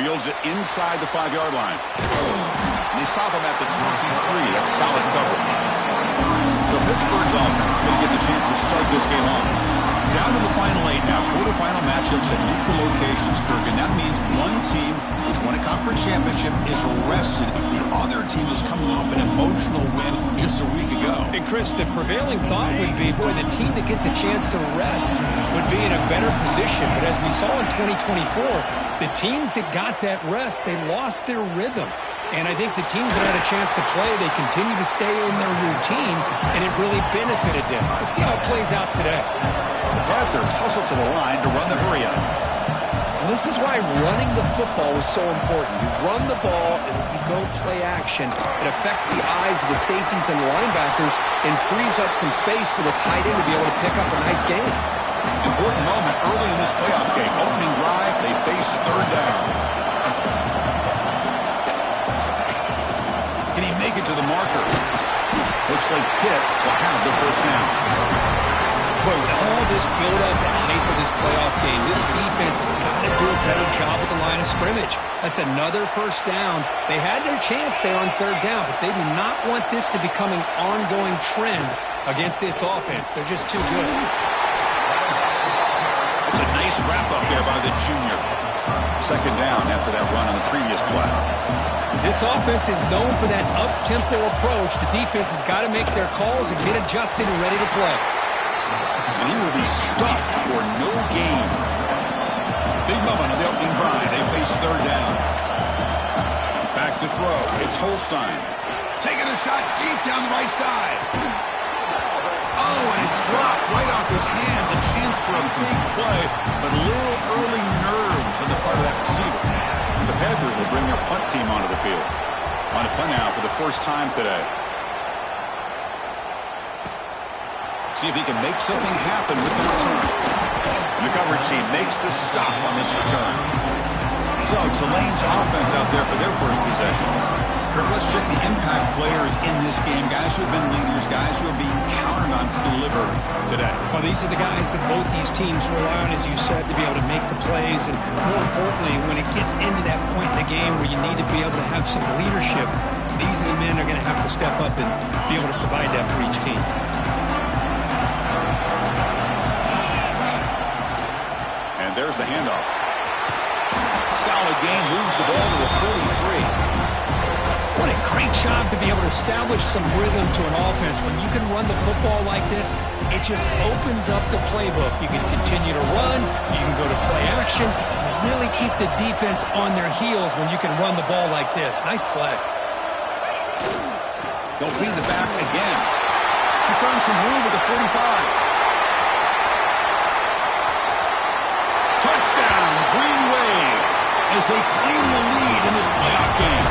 Fields it inside the 5-yard line. And they stop him at the 23. That's solid coverage. So Pittsburgh's offense is going to get the chance to start this game off. Down to the final 8 now. Quarterfinal matchups at neutral locations, Kirk. And that means one team which won a conference championship is rested. The other team is coming off an emotional win just a week ago. And Chris, the prevailing thought would be, boy, the team that gets a chance to rest would be in a better position. But as we saw in 2024, the teams that got that rest, they lost their rhythm. And I think the teams that had a chance to play, they continue to stay in their routine, and it really benefited them. Let's see how it plays out today. The Panthers hustle to the line to run the hurry-up. Well, this is why running the football is so important. You run the ball, and then you go play action. It affects the eyes of the safeties and linebackers and frees up some space for the tight end to be able to pick up a nice game. Important moment early in this playoff game. Opening drive, they face third down. Can he make it to the marker? Looks like Pitt will have the first down. Boy, with all this build-up and hype of this playoff game, this defense has got to do a better job at the line of scrimmage. That's another first down. They had their chance there on third down, but they do not want this to become an ongoing trend against this offense. They're just too good. It's a nice wrap-up there by the junior. Second down after that run on the previous play. This offense is known for that up-tempo approach. The defense has got to make their calls and get adjusted and ready to play. And he will be stuffed for no gain. Big moment on the opening drive. They face third down. Back to throw. It's Holstein. Taking a shot deep down the right side. Oh, and it's dropped right off his hands. A chance for a big play, but a little early nerves on the part of that receiver. The Panthers will bring their punt team onto the field. On a punt now for the first time today. See if he can make something happen with the return. And the coverage team makes the stop on this return. So Tulane's offense out there for their first possession. Kirk, let's check the impact players in this game. Guys who have been leaders, guys who are being counted on to deliver today. Well, these are the guys that both these teams rely on, as you said, to be able to make the plays. And more importantly, when it gets into that point in the game where you need to be able to have some leadership, these are the men that are going to have to step up and be able to provide that for each team. And there's the handoff. Solid gain, moves the ball to the 43. What a great job to be able to establish some rhythm to an offense. When you can run the football like this, it just opens up the playbook. You can continue to run. You can go to play action. You really keep the defense on their heels when you can run the ball like this. Nice play. They'll feed the back again. He's throwing some room with the 45. Touchdown, Green Wave, as they claim the lead in this playoff game.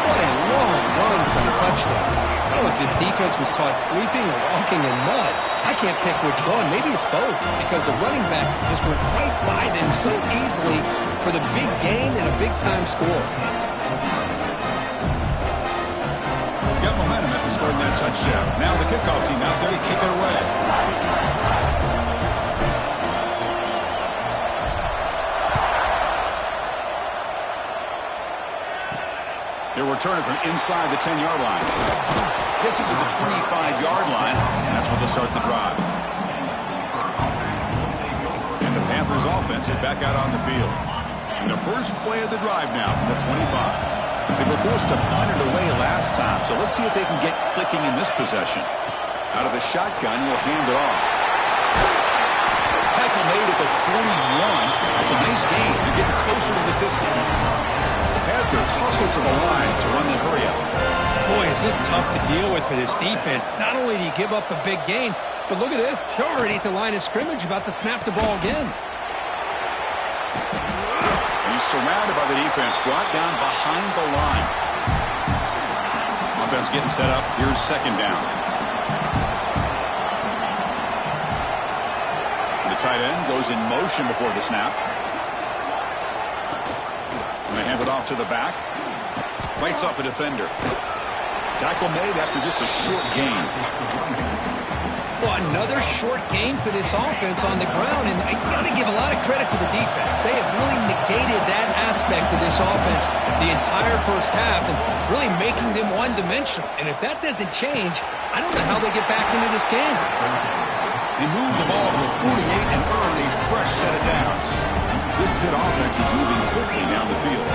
What a long run for the touchdown. I don't know if this defense was caught sleeping or walking in mud. I can't pick which one. Maybe it's both, because the running back just went right by them so easily for the big gain and a big-time score. Got momentum after scoring that touchdown. Now the kickoff team out there to kick it away. They're returning from inside the 10-yard line. Gets it to the 25-yard line, and that's where they'll start the drive. And the Panthers offense is back out on the field. And the first play of the drive now from the 25. They were forced to punt it away last time, so let's see if they can get clicking in this possession. Out of the shotgun, you'll hand it off. Tackle made at the 41. That's a nice gain. You're getting closer to the 50. Panthers hustle to the line to run the hurry-up. Boy, is this tough to deal with for this defense. Not only do you give up a big gain, but look at this. They're already at the line of scrimmage, about to snap the ball again. He's surrounded by the defense, brought down behind the line. Offense getting set up. Here's second down. The tight end goes in motion before the snap. And they hand it off to the back. Fights off a defender. Tackle made after just a short gain. Well, Well, another short game for this offense on the ground, and you got to give a lot of credit to the defense. They have really negated that aspect of this offense the entire first half and really making them one-dimensional. And if that doesn't change, I don't know how they get back into this game. They move the ball to a 48 and earn a fresh set of downs. This Pitt offense is moving quickly down the field.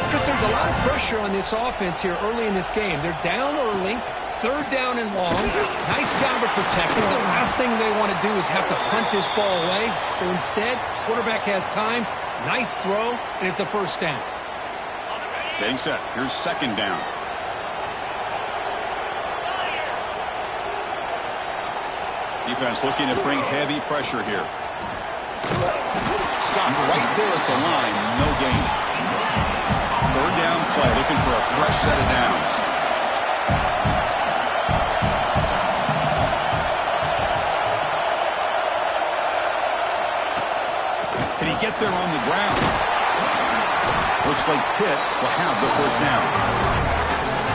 Chris, there's a lot of pressure on this offense here early in this game. They're down early. Third down and long. Nice job of protecting. The last thing they want to do is have to punt this ball away. So instead, quarterback has time. Nice throw, and it's a first down. Getting set. Here's second down. Defense looking to bring heavy pressure here. Stopped right there at the line. No gain. Third down play. Looking for a fresh set of downs. Can he get there on the ground? Looks like Pitt will have the first down.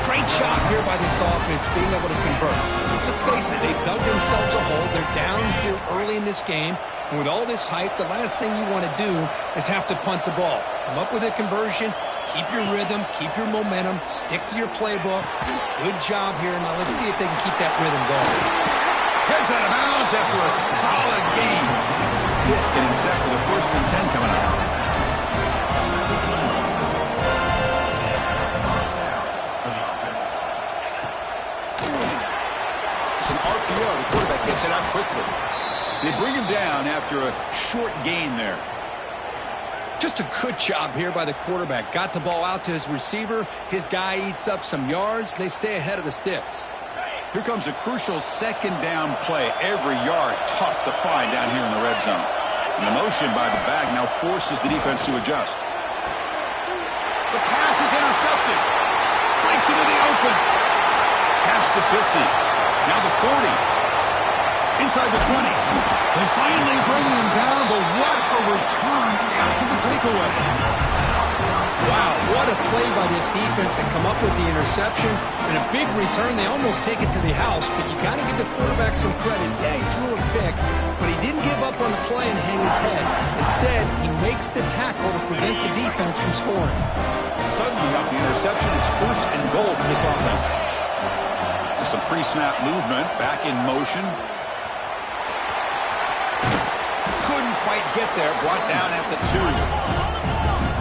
Great job here by this offense being able to convert. Let's face it, they've dug themselves a hole. They're down here early in this game. And with all this hype, the last thing you want to do is have to punt the ball. Come up with a conversion, keep your rhythm, keep your momentum, stick to your playbook. Good job here. Now let's see if they can keep that rhythm going. Heads out of bounds after a solid game. Pitt getting set for the 1st and 10 coming up. It's an RPO. The quarterback gets it out quickly. They bring him down after a short gain there. Just a good job here by the quarterback. Got the ball out to his receiver. His guy eats up some yards. They stay ahead of the sticks. Here comes a crucial second down play. Every yard tough to find down here in the red zone. And the motion by the back now forces the defense to adjust. The pass is intercepted. Breaks into the open. Past the 50. Now the 40. Inside the 20. They finally bring him down, but what a return after the takeaway. Wow, what a play by this defense to come up with the interception. And a big return. They almost take it to the house, but you got to give the quarterback some credit. Yeah, he threw a pick, but he didn't give up on the play and hang his head. Instead, he makes the tackle to prevent the defense from scoring. Suddenly, off the interception, it's 1st and goal for this offense. With some pre-snap movement, back in motion. Couldn't quite get there, brought down at the 2.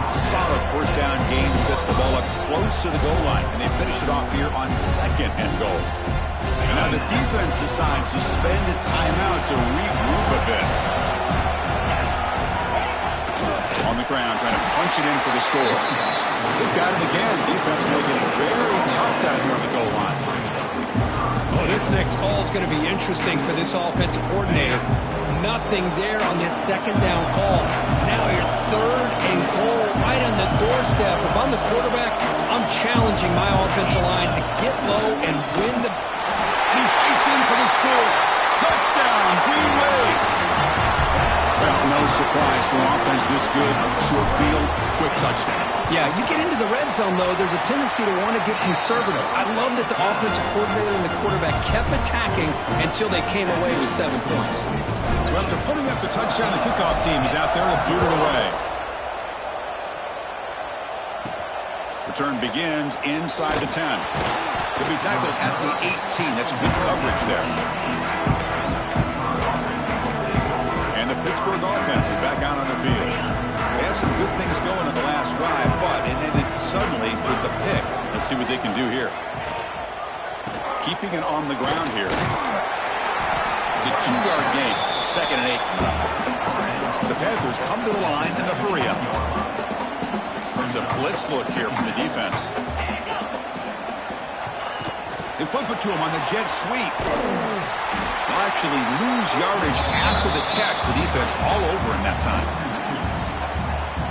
Solid first down gain, sets the ball up close to the goal line, and they finish it off here on 2nd and goal. And now the defense decides to spend a timeout to regroup a bit. On the ground, trying to punch it in for the score. They've got him again. Defense making it very tough down here on the goal line. Oh, this next call is going to be interesting for this offensive coordinator. Nothing there on this second down call. Now your 3rd and goal right on the doorstep. If I'm the quarterback, I'm challenging my offensive line to get low and win the... He fights in for the score. Touchdown, Green Wave. Well, no surprise for an offense this good. Short field, quick touchdown. Yeah, you get into the red zone, though, there's a tendency to want to get conservative. I love that the offensive coordinator and the quarterback kept attacking until they came away with 7 points. So after putting up the touchdown, the kickoff team is out there to boot it away. Return begins inside the 10. Could be tackled at the 18. That's good coverage there. And the Pittsburgh offense is back out on the field. They had some good things going on the last drive, but it ended suddenly with the pick. Let's see what they can do here. Keeping it on the ground here. It's a 2-yard gain. 2nd and 8. The Panthers come to the line in the hurry up. There's a blitz look here from the defense. They flip it to him on the jet sweep. They'll actually lose yardage after the catch. The defense all over him that time.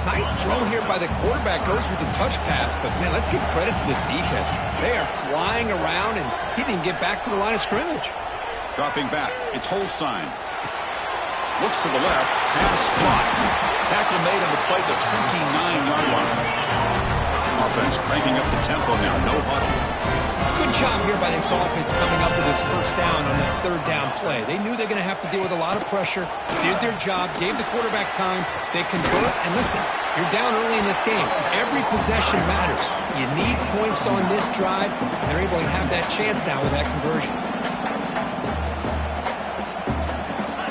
Nice throw here by the quarterback. Goes with the touch pass, but, man, let's give credit to this defense. They are flying around, and he didn't get back to the line of scrimmage. Dropping back, it's Holstein. Looks to the left, pass caught. Tackle made on the play at the 29-yard line. Offense cranking up the tempo now, no huddle. Good job here by this offense coming up with this first down on that third down play. They knew they're going to have to deal with a lot of pressure, did their job, gave the quarterback time, they convert, and listen, you're down early in this game. Every possession matters. You need points on this drive, and they're able to have that chance now with that conversion.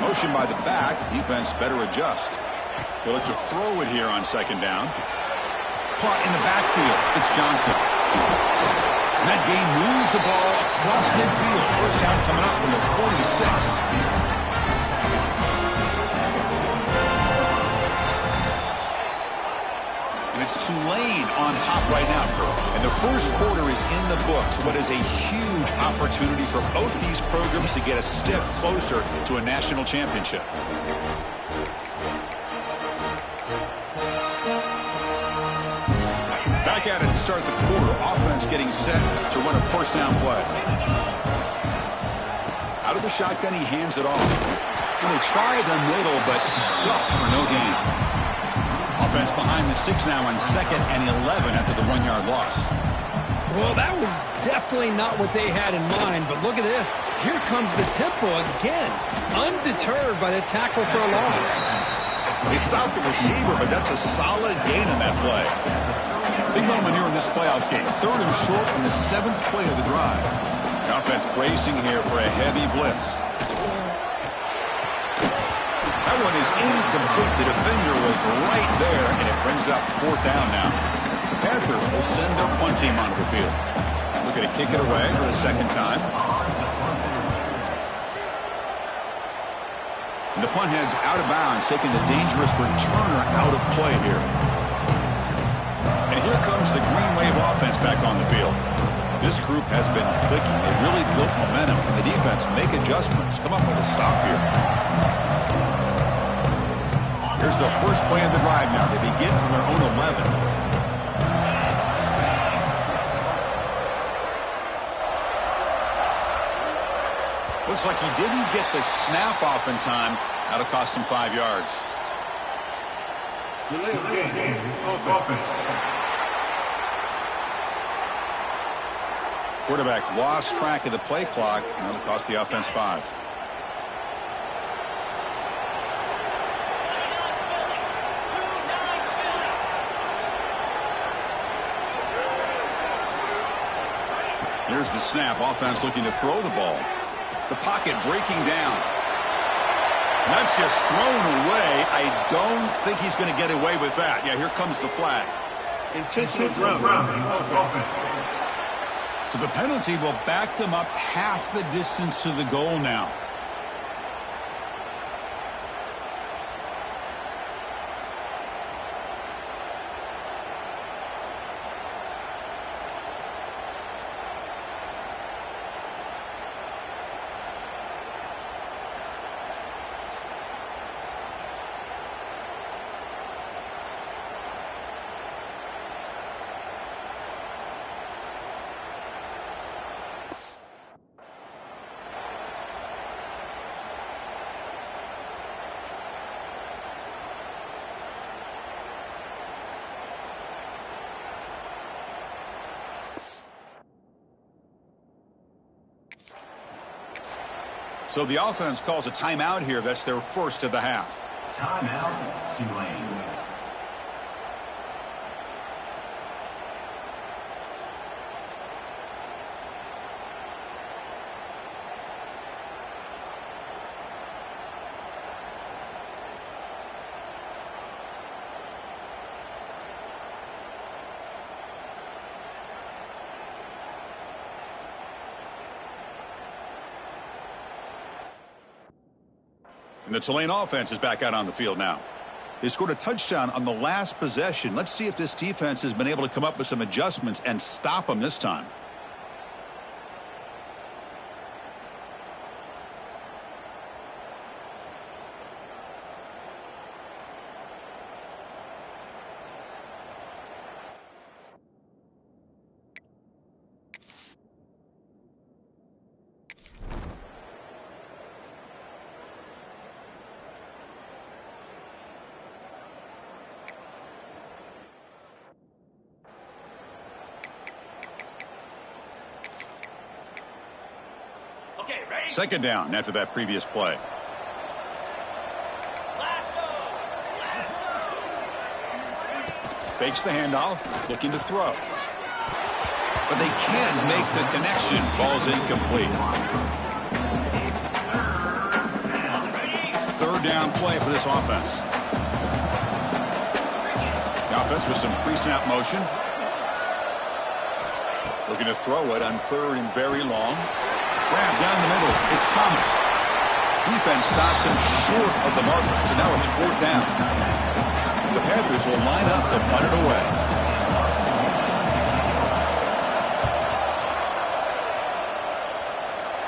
Motion by the back. Defense better adjust. They'll look to throw it here on second down. Caught in the backfield. It's Johnson. And that game moves the ball across midfield. First down coming up from the 46. And it's Tulane on top right now, Kurt. And the first quarter is in the books. What is a huge opportunity for both these programs to get a step closer to a national championship. Back at it to start the quarter. Offense getting set to run a first down play. Out of the shotgun, he hands it off. And they try the middle, but stuffed for no gain. Offense behind the 6 now on 2nd and 11 after the 1-yard loss. Well, that was definitely not what they had in mind, but look at this. Here comes the tempo again. Undeterred by the tackle for a loss. They stopped the receiver, but that's a solid gain on that play. Big moment here in this playoff game. 3rd and short in the 7th play of the drive. The offense bracing here for a heavy blitz. That one is incomplete. The defender was right there, and it brings up 4th down now. The Panthers will send their punt team onto the field. Looking to kick it away for the 2nd time. And the punt heads out of bounds, taking the dangerous returner out of play here. And here comes the Green Wave offense back on the field. This group has been clicking. They really built momentum, and the defense make adjustments. Come up with a stop here. Here's the first play of the drive now. They begin from their own 11. Looks like he didn't get the snap off in time. That'll cost him 5 yards. Quarterback lost track of the play clock, and that'll cost the offense 5. Here's the snap. Offense looking to throw the ball. The pocket breaking down. And that's just thrown away. I don't think he's going to get away with that. Yeah, here comes the flag. Intentional grounding. So the penalty will back them up half the distance to the goal now. So the offense calls a timeout here. That's their first of the half. Timeout, Tulane. And the Tulane offense is back out on the field now. They scored a touchdown on the last possession. Let's see if this defense has been able to come up with some adjustments and stop them this time. Second down after that previous play. Fakes the handoff, looking to throw. But they can't make the connection. Ball's incomplete. Third down play for this offense. The offense with some pre-snap motion. Looking to throw it on third and very long. Grab down the middle. It's Thomas. Defense stops him short of the marker. So now it's fourth down. The Panthers will line up to punt it away.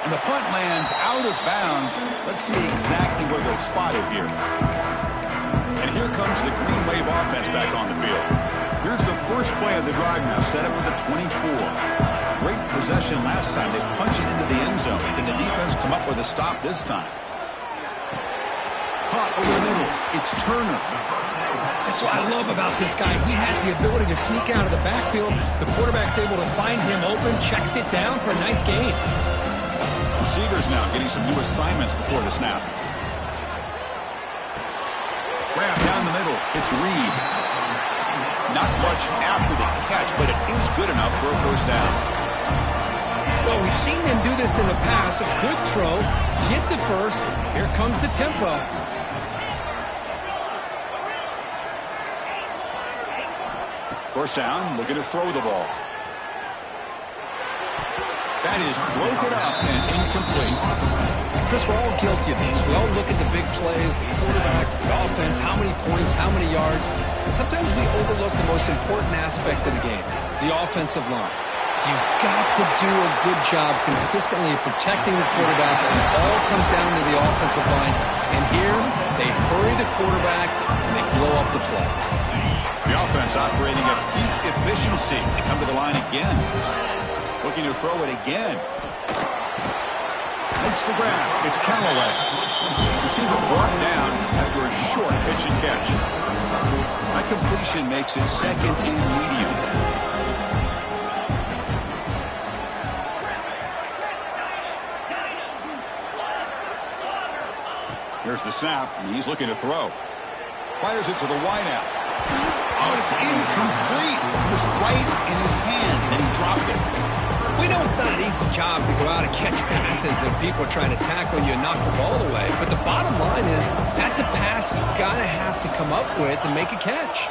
And the punt lands out of bounds. Let's see exactly where they'll spot it here. And here comes the Green Wave offense back on the field. Here's the first play of the drive now, set up with the 24. Great possession last time. They punch it into the end zone. Can the defense come up with a stop this time? Caught over the middle. It's Turner. That's what I love about this guy. He has the ability to sneak out of the backfield. The quarterback's able to find him open, checks it down for a nice gain. Receivers now getting some new assignments before the snap. Grab down the middle. It's Reed. Not much after the catch, but it is good enough for a first down. Well, we've seen them do this in the past. A good throw, get the first. Here comes the tempo. First down, looking to throw the ball. That is broken up and incomplete. Chris, we're all guilty of this. We all look at the big plays, the quarterbacks, the offense, how many points, how many yards. And sometimes we overlook the most important aspect of the game, the offensive line. You've got to do a good job consistently protecting the quarterback, and it all comes down to the offensive line. And here, they hurry the quarterback, and they blow up the play. The offense operating at peak efficiency. They come to the line again. Looking to throw it again. Makes the grab. It's Callaway. Receiver brought down after a short pitch and catch. That completion makes it second and medium. Here's the snap, and he's looking to throw. Fires it to the wideout. Oh, it's incomplete. It was right in his hands, and he dropped it. We know it's not an easy job to go out and catch passes when people are trying to tackle you and knock the ball away. But the bottom line is that's a pass you gotta have to come up with and make a catch.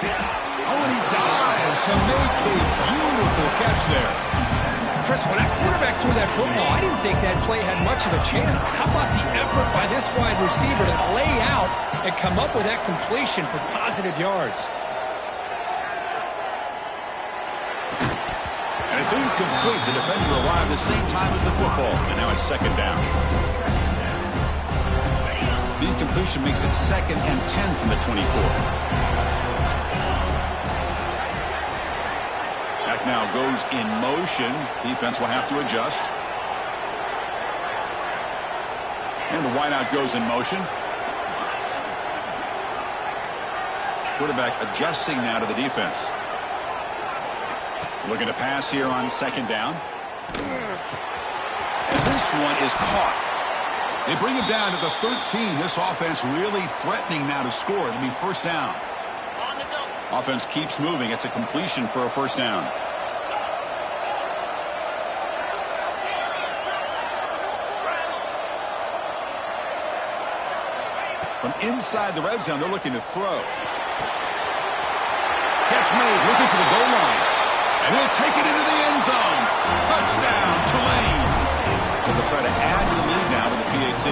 Oh, and he dives to make a beautiful catch there. Chris, when that quarterback threw that football, I didn't think that play had much of a chance. How about the effort by this wide receiver to lay out and come up with that completion for positive yards? And it's incomplete. The defender arrived the same time as the football, and now it's second down. The incompletion makes it second and 10 from the 24. Back now goes in motion. Defense will have to adjust. And the wideout goes in motion. Quarterback adjusting now to the defense. Looking to pass here on second down. And this one is caught. They bring him down to the 13. This offense really threatening now to score. It'll be first down. Offense keeps moving. It's a completion for a first down. From inside the red zone, they're looking to throw. Catch made, looking for the goal line. And he'll take it into the end zone. Touchdown, Tulane. And they'll try to add to the lead now with the PAT.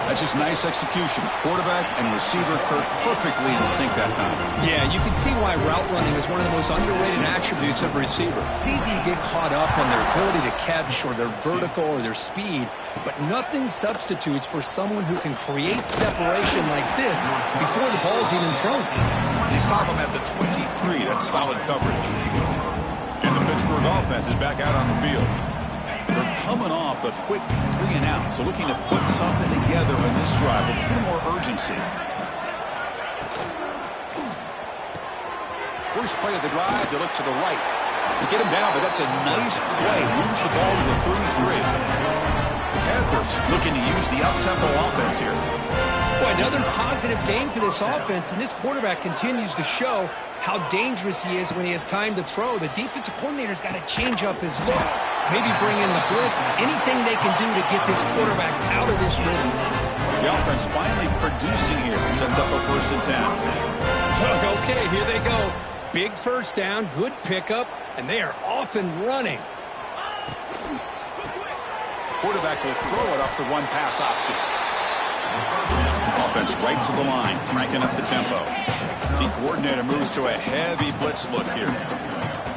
That's just nice execution. Quarterback and receiver perfectly in sync that time. Yeah, you can see why route running is one of the most underrated attributes of a receiver. It's easy to get caught up on their ability to catch or their vertical or their speed, but nothing substitutes for someone who can create separation like this before the ball's even thrown. They stop him at the 23. That's solid coverage. And the Pittsburgh offense is back out on the field. They're coming off a quick 3-and-out, so looking to put something together on this drive with a little more urgency. First play of the drive, they look to the right. They get him down, but that's a nice play. Moves the ball to the 33. Panthers looking to use the up-tempo offense here. Boy, another positive game for this offense, and this quarterback continues to show how dangerous he is when he has time to throw. The defensive coordinator's got to change up his looks, maybe bring in the blitz, anything they can do to get this quarterback out of this rhythm. The offense finally producing here. Sets up a 1st and 10. Okay, here they go. Big first down, good pickup, and they are off and running. Quarterback will throw it off the run-pass option. Offense right to the line, cranking up the tempo. The coordinator moves to a heavy blitz look here.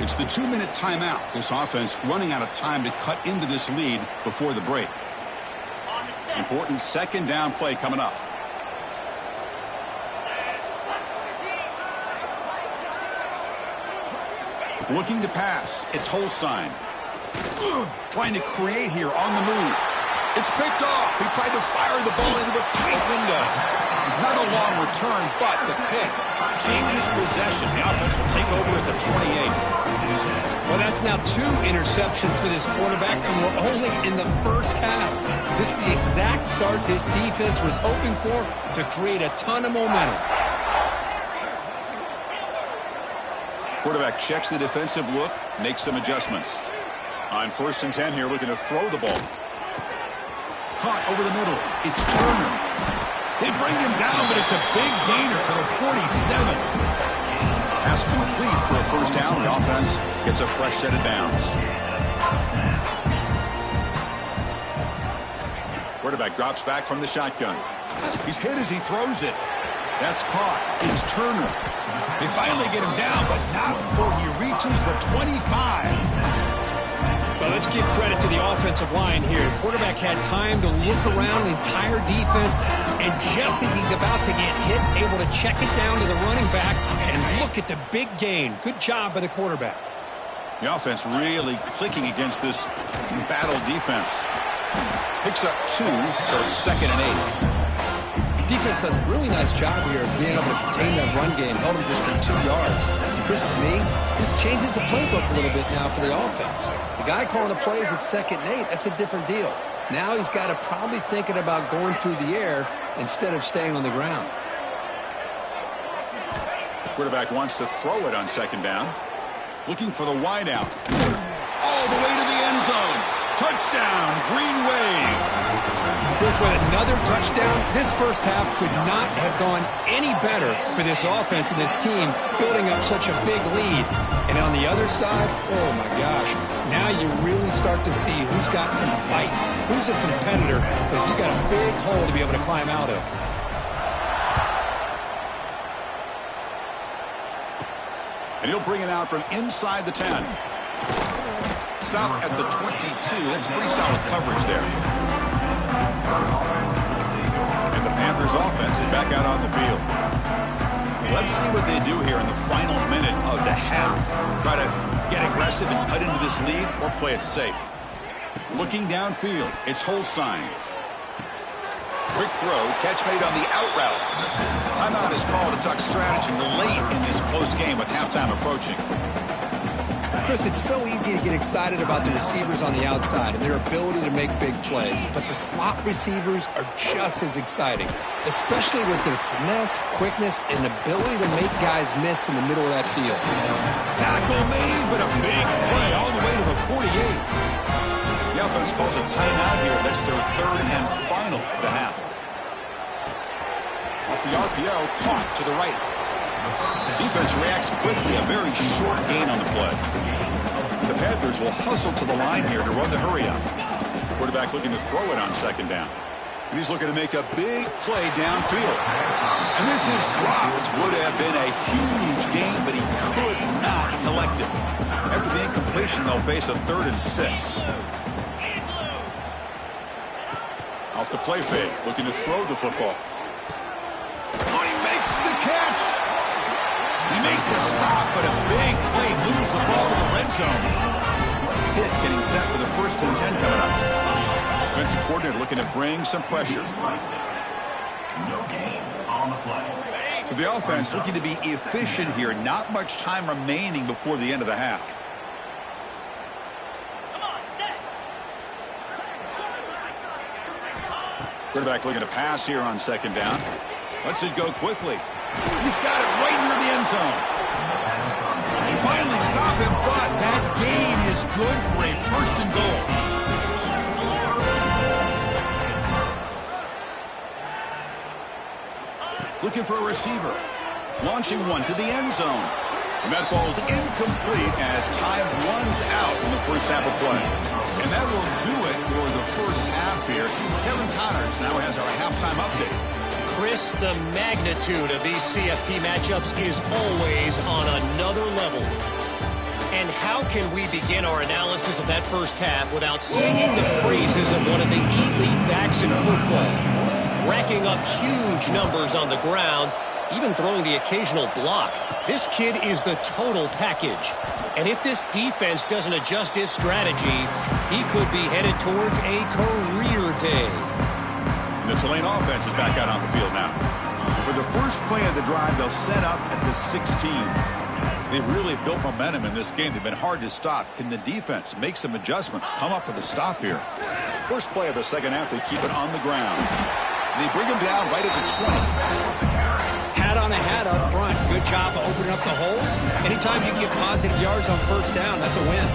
It's the 2-minute timeout. This offense running out of time to cut into this lead before the break. Important 2nd down play coming up. Looking to pass. It's Holstein. Trying to create here on the move. It's picked off. He tried to fire the ball into a tight window. Not a long return, but the pick changes possession. The offense will take over at the 28. Well, that's now 2 interceptions for this quarterback, and we're only in the first half. This is the exact start this defense was hoping for to create a ton of momentum. Quarterback checks the defensive look, makes some adjustments. On 1st and 10 here, looking to throw the ball. Caught over the middle. It's Turner. They bring him down, but it's a big gainer for the 47. Pass complete for a 1st down. The offense gets a fresh set of downs. Quarterback drops back from the shotgun. He's hit as he throws it. That's caught. It's Turner. They finally get him down, but not before he reaches the 25. Well, let's give credit to the offensive line here. The quarterback had time to look around the entire defense, and just as he's about to get hit, able to check it down to the running back, and look at the big gain. Good job by the quarterback. The offense really clicking against this battle defense. Picks up 2, so it's 2nd and 8. Defense does a really nice job here of being able to contain that run game. Held him just for 2 yards. Chris, to me, this changes the playbook a little bit now for the offense. The guy calling the plays at 2nd and 8, that's a different deal. Now he's got to probably thinking about going through the air instead of staying on the ground. Quarterback wants to throw it on 2nd down. Looking for the wideout. All the way to the end zone. Touchdown, Green Wave. Chris, with another touchdown, this first half could not have gone any better for this offense and this team, building up such a big lead. And on the other side, oh my gosh, now you really start to see who's got some fight, who's a competitor, because you've got a big hole to be able to climb out of. And he'll bring it out from inside the 10. Stop at the 22. That's pretty solid coverage there. And the Panthers offense is back out on the field. Let's see what they do here in the final minute of the half. Try to get aggressive and cut into this lead or play it safe. Looking downfield, it's Holstein. Quick throw, catch made on the out route. Timeout is called to talk strategy late in this close game with halftime approaching. Chris, it's so easy to get excited about the receivers on the outside and their ability to make big plays, but the slot receivers are just as exciting, especially with their finesse, quickness, and ability to make guys miss in the middle of that field. Tackle made, but a big play all the way to the 48. The offense calls a timeout here. That's their 3rd and final of the half. Off the RPO, caught to the right. Defense reacts quickly, a very short gain on the play. The Panthers will hustle to the line here to run the hurry-up. Quarterback looking to throw it on 2nd down. And he's looking to make a big play downfield. And this is dropped. Would have been a huge gain, but he could not collect it. After the incompletion, they'll face a 3rd and 6. Off the play fake, looking to throw the football. Oh, he makes the catch! He made the stop, but a big play moves the ball to the red zone. Hit getting set for the 1st and 10 coming up. Defensive coordinator looking to bring some pressure. No gain on the play. So the offense looking to be efficient here. Not much time remaining before the end of the half. Quarterback looking to pass here on second down. Lets it go quickly. He's got it right near the end zone. They finally stop him, but that gain is good for a first and goal. Looking for a receiver. Launching one to the end zone. And that falls incomplete as time runs out in the first half of play. And that will do it for the first half here. Kevin Connors now has our halftime update. Chris, the magnitude of these CFP matchups is always on another level. And how can we begin our analysis of that first half without singing the praises of one of the elite backs in football? Racking up huge numbers on the ground, even throwing the occasional block. This kid is the total package. And if this defense doesn't adjust its strategy, he could be headed towards a career day. The Tulane offense is back out on the field now. For the first play of the drive, they'll set up at the 16. They've really built momentum in this game. They've been hard to stop. Can the defense make some adjustments, come up with a stop here? First play of the second half, they keep it on the ground. They bring him down right at the 20. Hat on a hat up front. Good job of opening up the holes. Anytime you can get positive yards on first down, that's a win.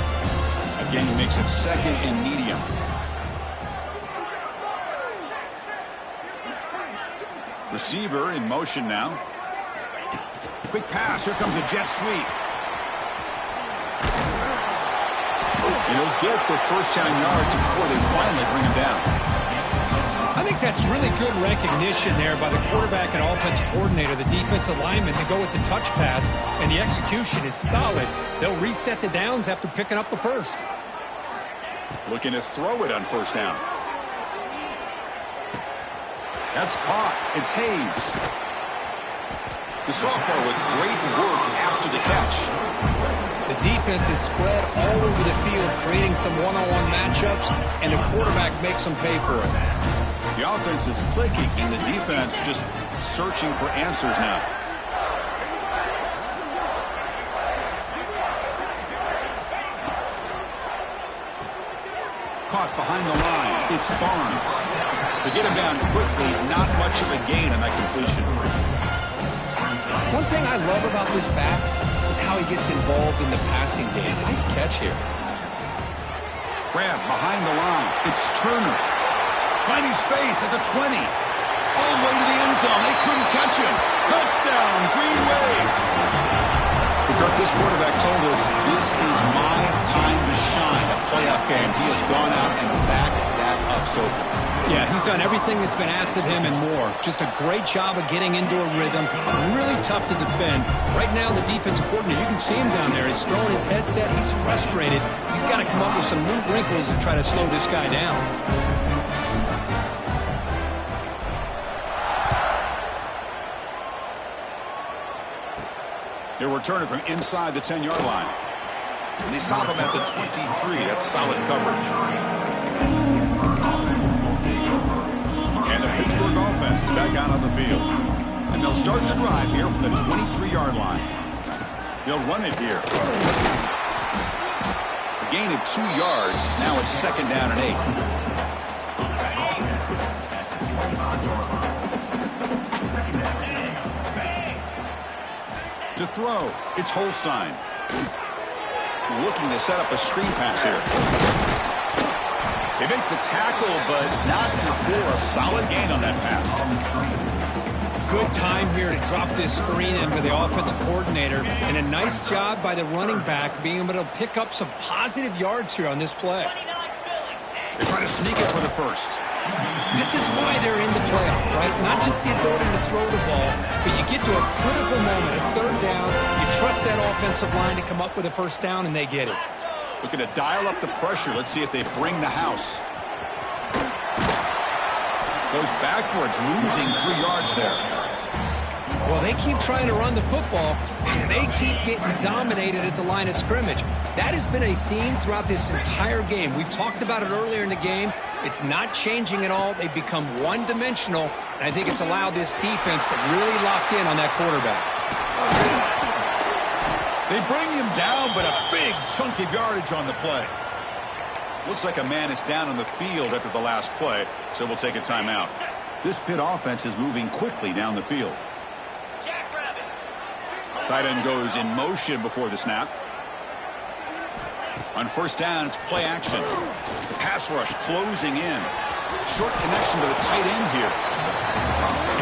Again, he makes it second and medium. Receiver in motion now. Quick pass. Here comes a jet sweep. And he'll get the first down yards before they finally bring him down. I think that's really good recognition there by the quarterback and offensive coordinator, the defensive lineman, to go with the touch pass, and the execution is solid. They'll reset the downs after picking up the first. Looking to throw it on first down. That's caught. It's Hayes. The sophomore with great work after the catch. The defense is spread all over the field, creating some one-on-one matchups, and the quarterback makes them pay for it. The offense is clicking, and the defense just searching for answers now. Caught behind the line. It's Barnes. They get him down quickly. Not much of a gain on that completion. One thing I love about this back is how he gets involved in the passing game. Nice catch here. Grab behind the line. It's Turner. Finding space at the 20. All the way to the end zone. They couldn't catch him. Touchdown, Green Wave. This quarterback told us this is my time to shine. A playoff game. He has gone out and backed that up so far. Yeah, he's done everything that's been asked of him and more. Just a great job of getting into a rhythm. Really tough to defend. Right now, the defensive coordinator, you can see him down there. He's throwing his headset. He's frustrated. He's got to come up with some new wrinkles to try to slow this guy down. They're returning from inside the 10-yard line. And they stop him at the 23. That's solid coverage. And the Pittsburgh offense is back out on the field. And they'll start the drive here from the 23-yard line. They'll run it here. A gain of 2 yards. Now it's second down and 8. To throw, it's Holstein. Looking to set up a screen pass here. They make the tackle, but not before a solid gain on that pass. Good time here to drop this screen in for the offensive coordinator, and a nice job by the running back being able to pick up some positive yards here on this play. They're trying to sneak it for the first. This is why they're in the playoff, right? Not just the ability to throw the ball, but you get to a critical moment, a third down, you trust that offensive line to come up with a first down, and they get it. Looking to dial up the pressure. Let's see if they bring the house. Goes backwards, losing 3 yards there. Well, they keep trying to run the football, and they keep getting dominated at the line of scrimmage. That has been a theme throughout this entire game. We've talked about it earlier in the game. It's not changing at all. They've become one-dimensional, and I think it's allowed this defense to really lock in on that quarterback. They bring him down, but a big chunk of yardage on the play. Looks like a man is down on the field after the last play, so we'll take a timeout. This Pitt offense is moving quickly down the field. Tight end goes in motion before the snap. On first down, it's play action. The pass rush closing in. Short connection to the tight end here.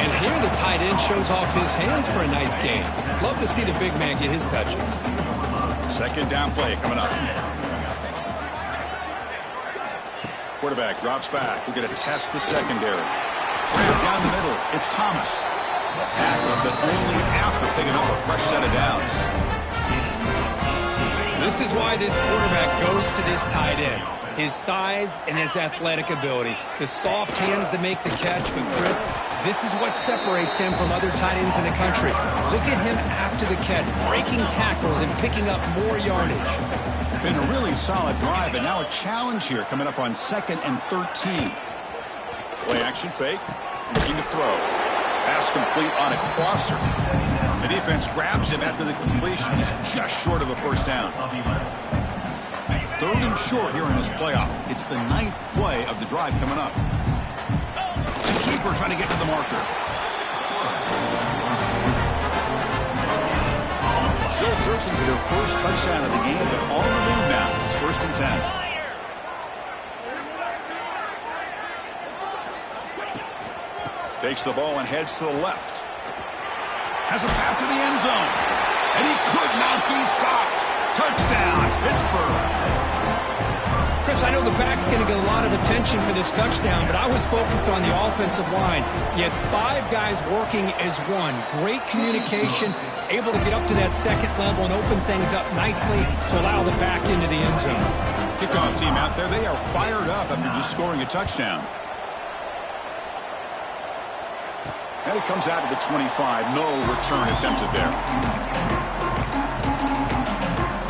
And here the tight end shows off his hands for a nice gain. Love to see the big man get his touches. Second down play coming up. Quarterback drops back. We're going to test the secondary. Down the middle, it's Thomas. Tackle, but only after picking up a fresh set of downs. This is why this quarterback goes to this tight end. His size and his athletic ability. The soft hands to make the catch. But, Chris, this is what separates him from other tight ends in the country. Look at him after the catch, breaking tackles and picking up more yardage. Been a really solid drive, and now a challenge here coming up on 2nd and 13. Play action fake. Looking to throw. Pass complete on a crosser. The defense grabs him after the completion. He's just short of a first down. 3rd and short here in this playoff. It's the 9th play of the drive coming up. It's a keeper trying to get to the marker. Still searching for their first touchdown of the game, but on the move now. It's 1st and 10. Takes the ball and heads to the left. Has a path to the end zone. And he could not be stopped. Touchdown, Pittsburgh. Chris, I know the back's going to get a lot of attention for this touchdown, but I was focused on the offensive line. You had 5 guys working as one. Great communication, able to get up to that 2nd level and open things up nicely to allow the back into the end zone. Kickoff team out there, they are fired up after just scoring a touchdown. And it comes out to the 25. No return attempted there.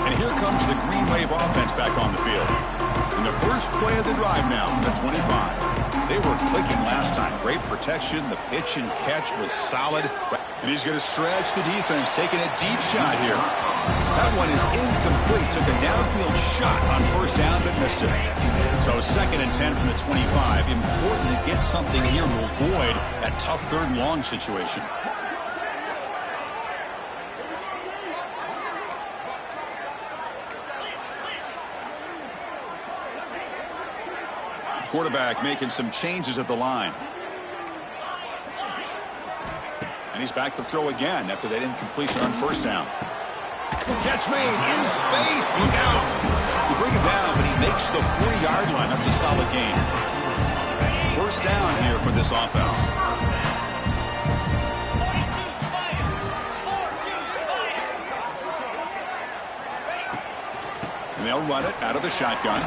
And here comes the Green Wave offense back on the field. In the first play of the drive now from the 25. They were clicking last time. Great protection. The pitch and catch was solid. And he's going to stretch the defense, taking a deep shot here. That one is incomplete. Took a downfield shot on first down, but missed it. So 2nd and 10 from the 25. Important to get something here to avoid that tough 3rd and long situation. Quarterback making some changes at the line. And he's back to throw again after that incompletion on first down. Catch made in space. Look out. You bring it down, but he makes the 40-yard line. That's a solid gain. First down here for this offense. And they'll run it out of the shotgun.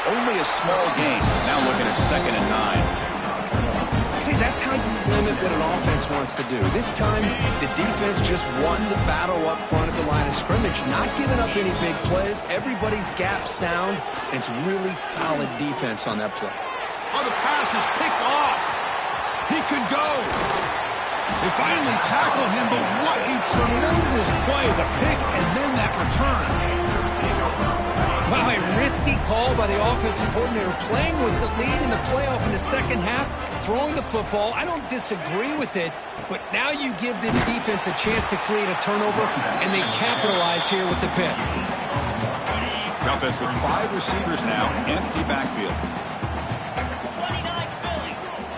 Only a small gain. Now looking at 2nd and 9. See, that's how you limit what an offense wants to do. This time, the defense just won the battle up front at the line of scrimmage, not giving up any big plays. Everybody's gap sound. It's really solid defense on that play. Oh, the pass is picked off. He could go. They finally tackle him, but what a tremendous play. The pick and then that return. Wow, a risky call by the offensive coordinator, playing with the lead in the playoff in the 2nd half, throwing the football. I don't disagree with it, but now you give this defense a chance to create a turnover, and they capitalize here with the pick. The offense with 5 receivers now, empty backfield.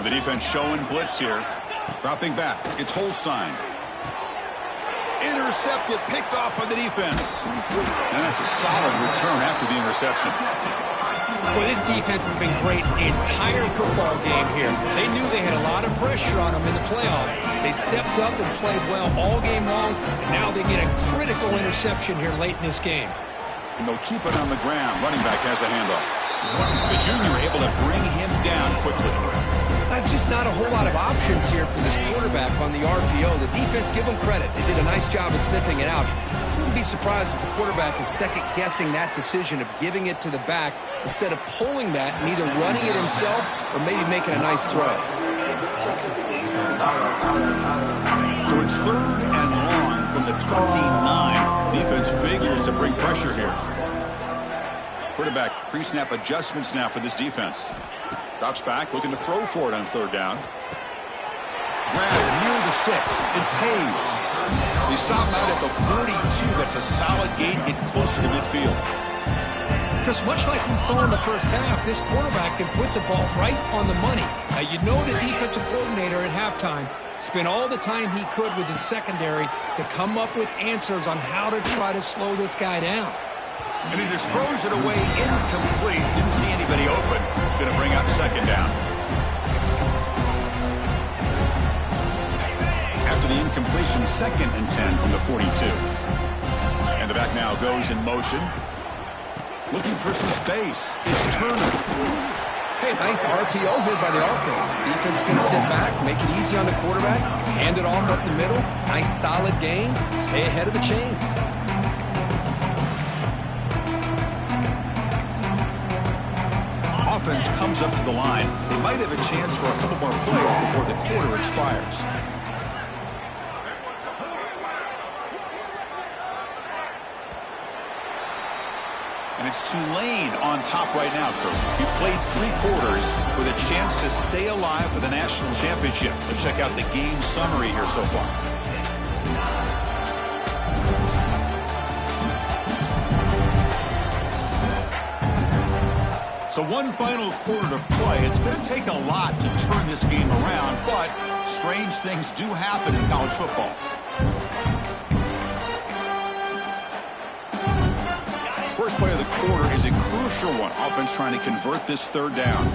The defense showing blitz here. Dropping back, it's Holstein. Intercepted, picked off by the defense. And that's a solid return after the interception. Boy, this defense has been great the entire football game here. They knew they had a lot of pressure on them in the playoff. They stepped up and played well all game long, and now they get a critical interception here late in this game. And they'll keep it on the ground. Running back has the handoff. The junior able to bring him down quickly. That's just not a whole lot of options here for this quarterback on the RPO. The defense, give them credit. They did a nice job of sniffing it out. Wouldn't be surprised if the quarterback is second-guessing that decision of giving it to the back instead of pulling that and either running it himself or maybe making a nice throw. So it's 3rd and long from the 29. Defense figures to bring pressure here. Quarterback pre-snap adjustments now for this defense. Drops back, looking to throw for it on third down. Grab near the sticks. It's Hayes. They stop him out at the 42. That's a solid gain, getting closer to midfield. Chris, much like we saw in the first half, this quarterback can put the ball right on the money. Now, you know the defensive coordinator at halftime spent all the time he could with his secondary to come up with answers on how to try to slow this guy down. And he just throws it away incomplete. Didn't see anybody open. He's going to bring up second down. After the incompletion, 2nd and 10 from the 42. And the back now goes in motion. Looking for some space. It's Turner. Hey, nice RPO here by the offense. Defense going to sit back, make it easy on the quarterback, hand it off up the middle. Nice solid gain. Stay ahead of the chains. Offense comes up to the line. They might have a chance for a couple more plays before the quarter expires. And it's Tulane on top right now, Kurt. He played 3 quarters with a chance to stay alive for the national championship. Let's check out the game summary here so far. So one final quarter to play. It's going to take a lot to turn this game around, but strange things do happen in college football. First play of the quarter is a crucial one. Offense trying to convert this third down.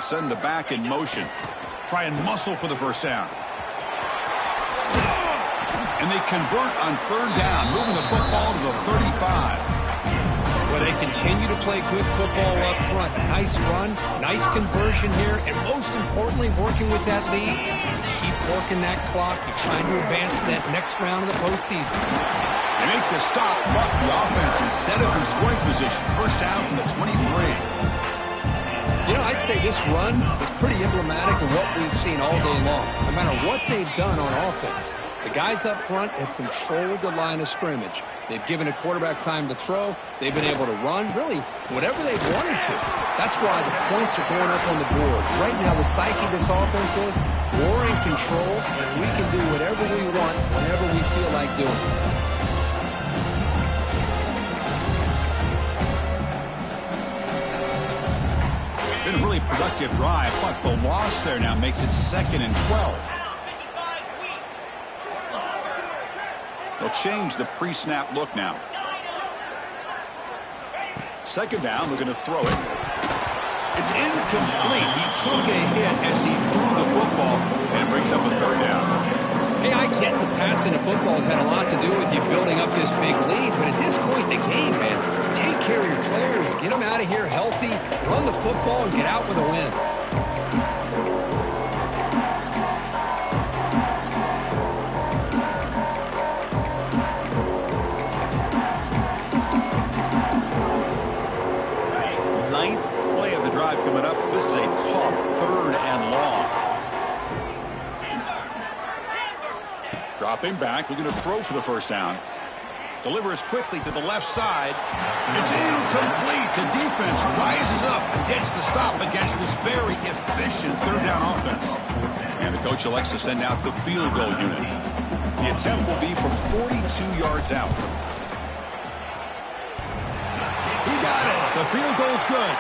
Send the back in motion. Try and muscle for the first down. And they convert on third down, moving the football to the 35. Well, they continue to play good football up front. A nice run, nice conversion here, and most importantly, working with that lead, you keep working that clock. You're trying to advance to that next round of the postseason. They make the stop, but the offense is set up in scoring position. First down from the 23. You know, I'd say this run is pretty emblematic of what we've seen all day long. No matter what they've done on offense, the guys up front have controlled the line of scrimmage. They've given a quarterback time to throw. They've been able to run, really, whatever they've wanted to. That's why the points are going up on the board. Right now, the psyche of this offense is we're in control, and we can do whatever we want whenever we feel like doing it. Been a really productive drive, but the loss there now makes it 2nd and 12. They'll change the pre-snap look now. Second down, looking to throw it. It's incomplete. He took a hit as he threw the football and brings up a third down. Hey, I get the passing of football has had a lot to do with you building up this big lead, but at this point in the game, man, take care of your players, get them out of here healthy, run the football, and get out with a win. Ninth play of the drive coming up. This is a tough 3rd and long. Dropping back, looking to throw for the first down. Delivers quickly to the left side. It's incomplete. The defense rises up and gets the stop against this very efficient third down offense. And the coach elects to send out the field goal unit. The attempt will be from 42 yards out. He got it. The field goal's good.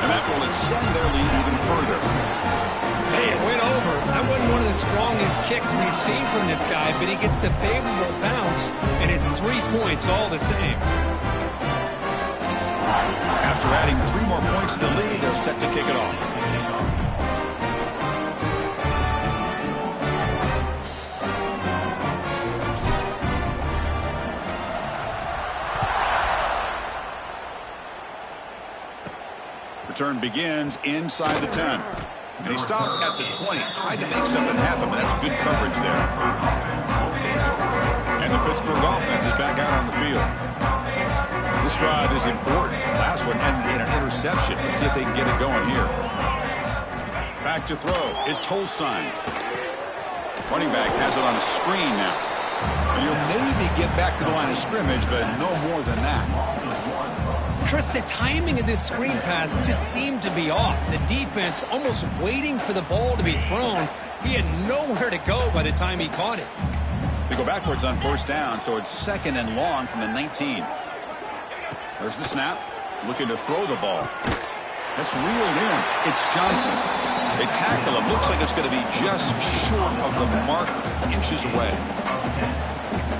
And that will extend their lead even further. Hey, it went over. That wasn't one of the strongest kicks we've seen from this guy, but he gets the favorable bounce, and it's 3 points all the same. After adding 3 more points to the lead, they're set to kick it off. Return begins inside the 10. And he stopped at the 20. Tried to make something happen, but that's good coverage there. And the Pittsburgh offense is back out on the field. This drive is important. Last one ended in an interception. Let's see if they can get it going here. Back to throw. It's Holstein. Running back has it on a screen now. And he'll maybe get back to the line of scrimmage, but no more than that. Chris, the timing of this screen pass just seemed to be off. The defense almost waiting for the ball to be thrown. He had nowhere to go by the time he caught it. They go backwards on first down, so it's 2nd and long from the 19. There's the snap. Looking to throw the ball. That's reeled in. It's Johnson. They tackle him. Looks like it's going to be just short of the marker, inches away.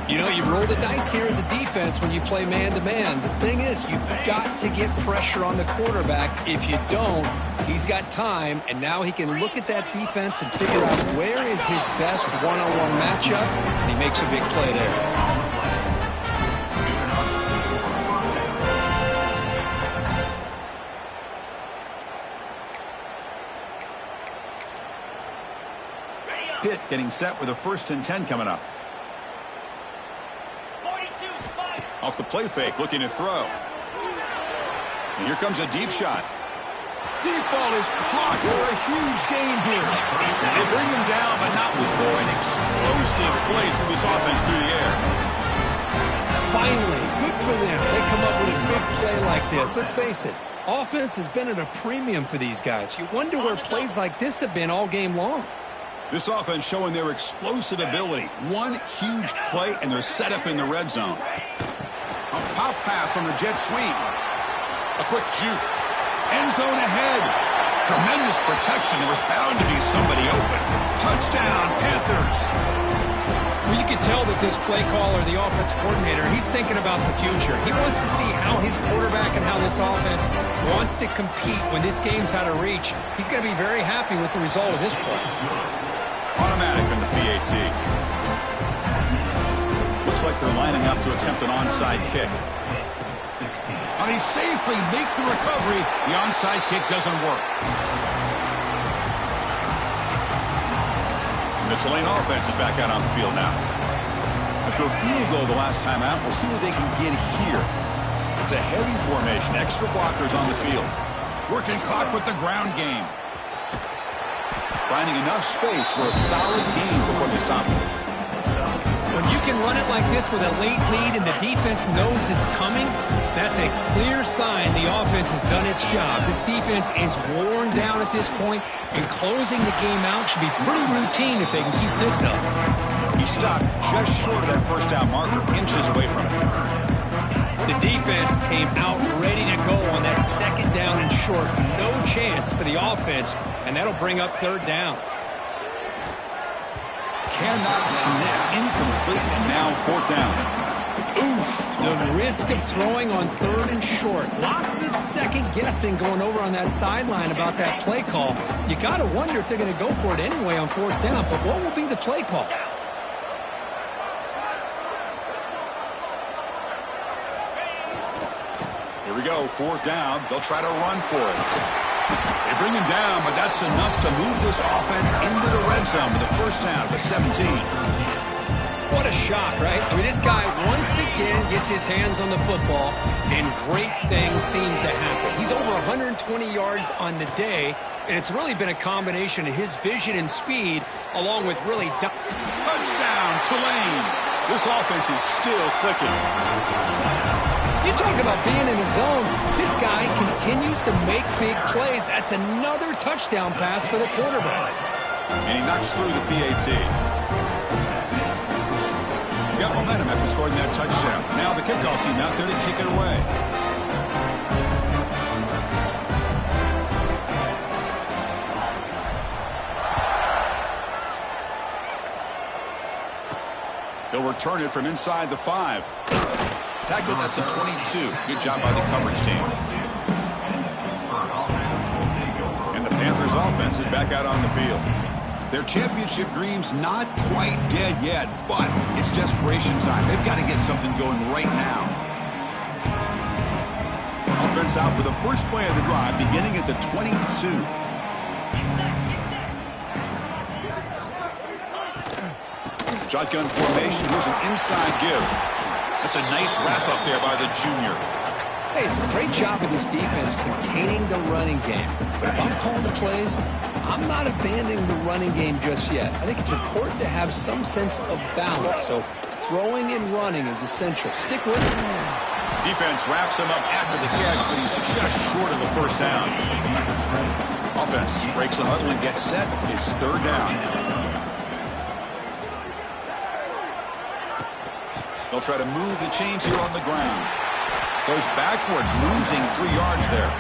You know, you roll the dice here as a defense when you play man-to-man. The thing is, you've got to get pressure on the quarterback. If you don't, he's got time, and now he can look at that defense and figure out where is his best one-on-one matchup, and he makes a big play there. Pitt getting set with a 1st and 10 coming up. Off the play fake, looking to throw. And here comes a deep shot. Deep ball is caught for a huge gain here. They bring him down, but not before an explosive play through this offense through the air. Finally, good for them. They come up with a big play like this. Let's face it, offense has been at a premium for these guys. You wonder where plays like this have been all game long. This offense showing their explosive ability. One huge play, and they're set up in the red zone. A pop pass on the jet sweep. A quick juke. End zone ahead. Tremendous protection. There was bound to be somebody open. Touchdown, Panthers. Well, you can tell that this play caller, the offense coordinator, he's thinking about the future. He wants to see how his quarterback and how this offense wants to compete when this game's out of reach. He's going to be very happy with the result of this play. Automatic in the PAT. Looks like they're lining up to attempt an onside kick. And they safely make the recovery. The onside kick doesn't work. The Tulane offense is back out on the field now. After a field goal the last time out, we'll see what they can get here. It's a heavy formation. Extra blockers on the field. Working clock with the ground game. Finding enough space for a solid gain before they stop it. When you can run it like this with a late lead and the defense knows it's coming, that's a clear sign the offense has done its job. This defense is worn down at this point, and closing the game out should be pretty routine if they can keep this up. He stopped just short of that first down marker, inches away from it. The defense came out ready to go on that 2nd down and short. No chance for the offense, and that'll bring up 3rd down. Cannot connect, incomplete, and now 4th down. Oof, the risk of throwing on 3rd and short. Lots of second guessing going over on that sideline about that play call. You got to wonder if they're going to go for it anyway on 4th down, but what will be the play call? Here we go, 4th down. They'll try to run for it. They bring him down, but that's enough to move this offense into the red zone with a 1st down to 17. What a shock, right? I mean, this guy once again gets his hands on the football, and great things seem to happen. He's over 120 yards on the day, and it's really been a combination of his vision and speed, along with really... Touchdown, Tulane. This offense is still clicking. You talk about being in the zone. This guy continues to make big plays. That's another touchdown pass for the quarterback. And he knocks through the PAT. Got momentum after scoring that touchdown. Now the kickoff team out there to kick it away. They'll return it from inside the 5. Tackled at the 22. Good job by the coverage team. And the Panthers offense is back out on the field. Their championship dreams not quite dead yet, but it's desperation time. They've got to get something going right now. Offense out for the first play of the drive, beginning at the 22. Shotgun formation. Here's an inside give. That's a nice wrap-up there by the junior. Hey, it's a great job of this defense containing the running game. But if I'm calling the plays, I'm not abandoning the running game just yet. I think it's important to have some sense of balance. So throwing and running is essential. Stick with it. Defense wraps him up after the catch, but he's just short of a first down. Offense breaks the huddle and gets set. It's third down. They'll try to move the chains here on the ground. Goes backwards, losing 3 yards there.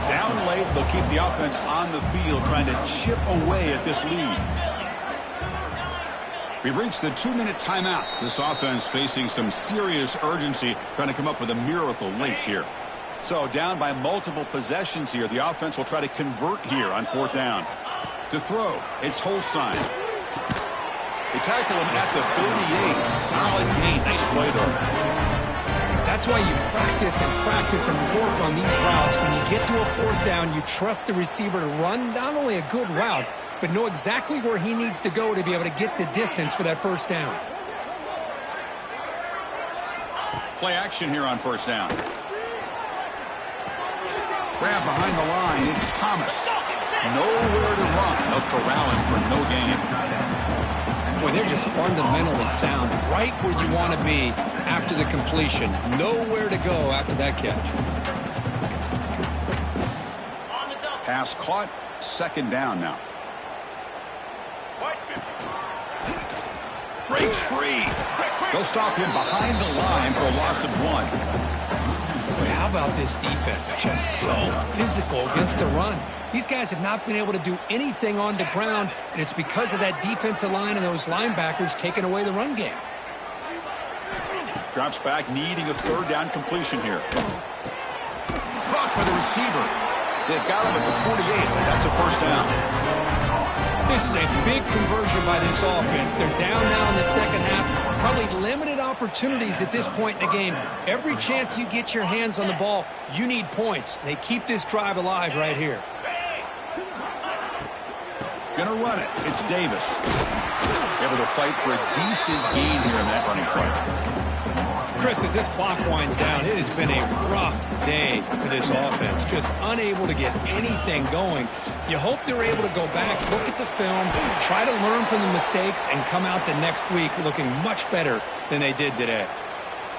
Down late, they'll keep the offense on the field, trying to chip away at this lead. We've reached the 2-minute timeout. This offense facing some serious urgency, trying to come up with a miracle late here. So down by multiple possessions here, the offense will try to convert here on 4th down. To throw, it's Holstein. They tackle him at the 38. Solid gain. Nice play there. That's why you practice and work on these routes. When you get to a 4th down, you trust the receiver to run not only a good route, but know exactly where he needs to go to be able to get the distance for that first down. Play action here on 1st down. Grab behind the line. It's Thomas. Nowhere to run. They'll corral him for no gain. Boy, they're just fundamentally sound. Right where you want to be after the completion. Nowhere to go after that catch. Pass caught. 2nd down now. Breaks free. They'll stop him behind the line for a loss of 1. Boy, how about this defense? Just so physical against the run. These guys have not been able to do anything on the ground, and it's because of that defensive line and those linebackers taking away the run game. Drops back, needing a 3rd down completion here. Caught by the receiver. They've got him at the 48. That's a first down. This is a big conversion by this offense. They're down now in the second half. Probably limited opportunities at this point in the game. Every chance you get your hands on the ball, you need points. They keep this drive alive right here. Gonna run it. It's Davis. Able to fight for a decent gain here in that running play. Chris, as this clock winds down, it has been a rough day for this offense. Just unable to get anything going. You hope they're able to go back, look at the film, try to learn from the mistakes, and come out the next week looking much better than they did today.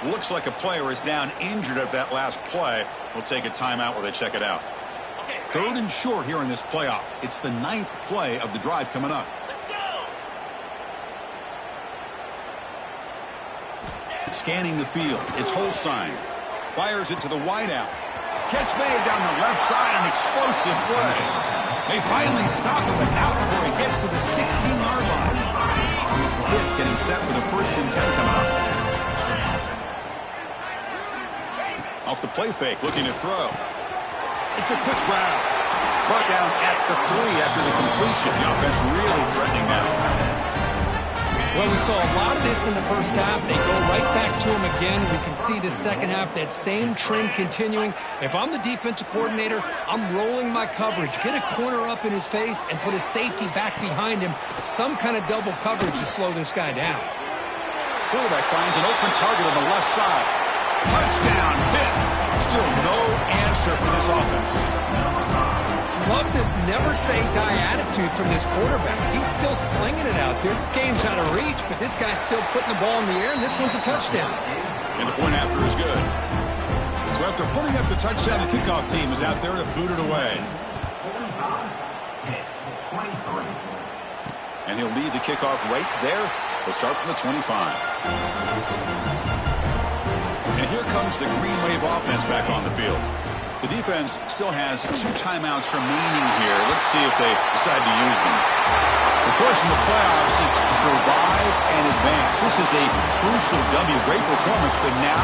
Looks like a player is down injured at that last play. We'll take a timeout while they check it out. 3rd and short here in this playoff. It's the 9th play of the drive coming up. Scanning the field. It's Holstein. Fires it to the wideout. Catch made down the left side. An explosive play. They finally stop him, but out before he gets to the 16-yard line. Pitt getting set for the 1st and 10 coming up. Off the play fake, looking to throw. It's a quick grab. Brought down at the 3 after the completion. The offense really threatening now. Well, we saw a lot of this in the first half. They go right back to him again. We can see the second half, that same trend continuing. If I'm the defensive coordinator, I'm rolling my coverage. Get a corner up in his face and put a safety back behind him. Some kind of double coverage to slow this guy down. Quarterback finds an open target on the left side. Touchdown, Pitt. Still no answer for this offense. Love this never-say-die attitude from this quarterback. He's still slinging it out there. This game's out of reach, but this guy's still putting the ball in the air, and this one's a touchdown. And the point after is good. So after putting up the touchdown, the kickoff team is out there to boot it away. And he'll lead the kickoff right there. He'll start from the 25. And here comes the Green Wave offense back on the field. The defense still has 2 timeouts remaining here. Let's see if they decide to use them. Of course, in the playoffs, it's survive and advance. This is a crucial W. Great performance, but now